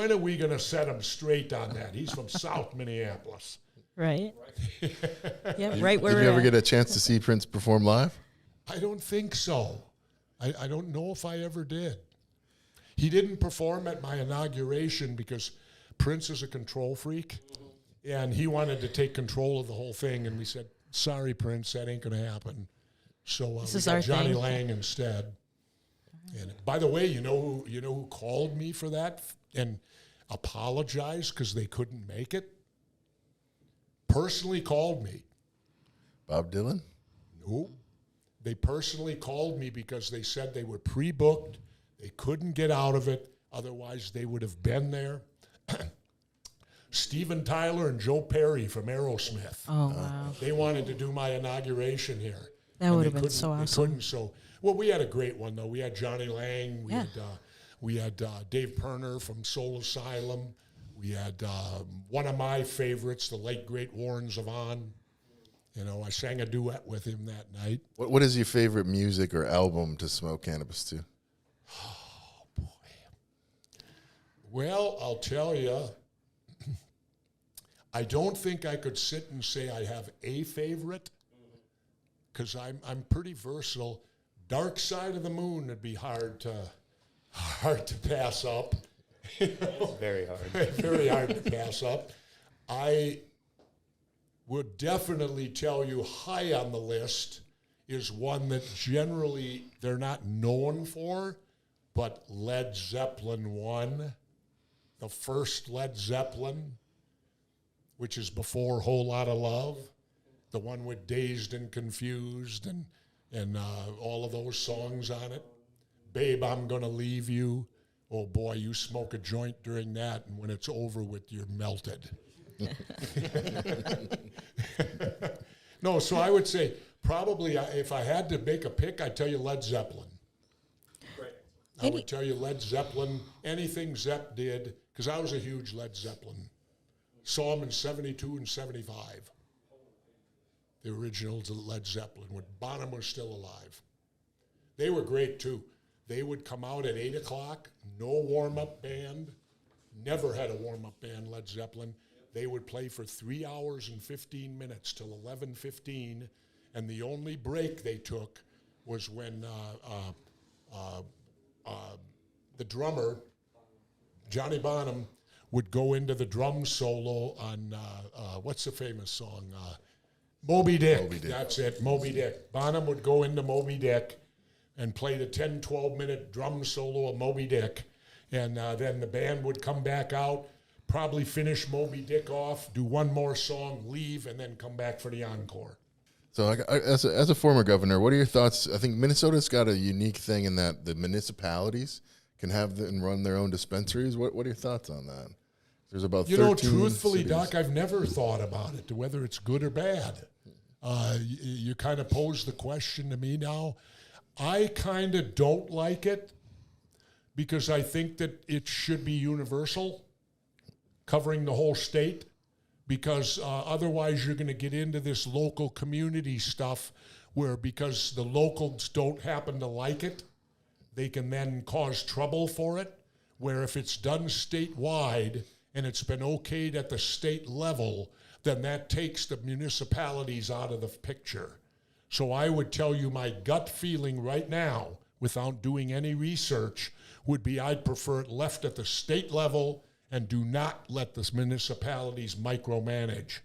when are we going to set him straight on that? He's from South Minneapolis. Right. Yeah, right where Did you ever get a chance to see Prince perform live? I don't think so. I don't know if I ever did. He didn't perform at my inauguration because Prince is a control freak, and he wanted to take control of the whole thing, and we said, sorry, Prince, that ain't going to happen. So we got Johnny Lang instead. And by the way, you know who called me for that and apologized because they couldn't make it? Personally called me. Bob Dylan? No. They personally called me because they said they were pre-booked. They couldn't get out of it. Otherwise, they would have been there. Steven Tyler and Joe Perry from Aerosmith. Oh, wow. They wanted to do my inauguration here. That would have been so awesome. They couldn't, so... Well, we had a great one, though. We had Johnny Lang. We had Dave Perner from Soul Asylum. We had one of my favorites, the late, great Warren Zevon. You know, I sang a duet with him that night. What is your favorite music or album to smoke cannabis to? Oh, boy. Well, I'll tell you, I don't think I could sit and say I have a favorite because I'm pretty versatile. Dark Side of the Moon would be hard to pass up. Very hard. Very hard to pass up. I would definitely tell you high on the list is one that generally they're not known for, but Led Zeppelin 1, the first Led Zeppelin, which is before Whole Lotta Love, the one with Dazed and Confused and all of those songs on it. Babe, I'm Gonna Leave You. Oh, boy, you smoke a joint during that, and when it's over with, you're melted. No, so I would say probably if I had to make a pick, I'd tell you Led Zeppelin. Right. I would tell you Led Zeppelin, anything Zepp did, because I was a huge Led Zeppelin. Saw them in 72 and 75. The originals of Led Zeppelin, when Bonham was still alive. They were great, too. They would come out at 8 o'clock, no warm-up band. Never had a warm-up band, Led Zeppelin. They would play for 3 hours and 15 minutes till 11:15, and the only break they took was when the drummer, Johnny Bonham, would go into the drum solo on, what's the famous song? Moby Dick. Moby Dick. That's it, Moby Dick. Bonham would go into Moby Dick and play the 10, 12-minute drum solo of Moby Dick. And then the band would come back out, probably finish Moby Dick off, do one more song, leave, and then come back for the encore. So as a former governor, what are your thoughts? I think Minnesota's got a unique thing in that the municipalities can have and run their own dispensaries. What are your thoughts on that? There's about 13 truthfully, cities. Doc, I've never thought about it, whether it's good or bad. You kind of pose the question to me now. I kind of don't like it because I think that it should be universal, covering the whole state, because otherwise you're going to get into this local community stuff where because the locals don't happen to like it, they can then cause trouble for it, where if it's done statewide and it's been okayed at the state level, then that takes the municipalities out of the picture. So I would tell you my gut feeling right now, without doing any research, would be I'd prefer it left at the state level and do not let the municipalities micromanage.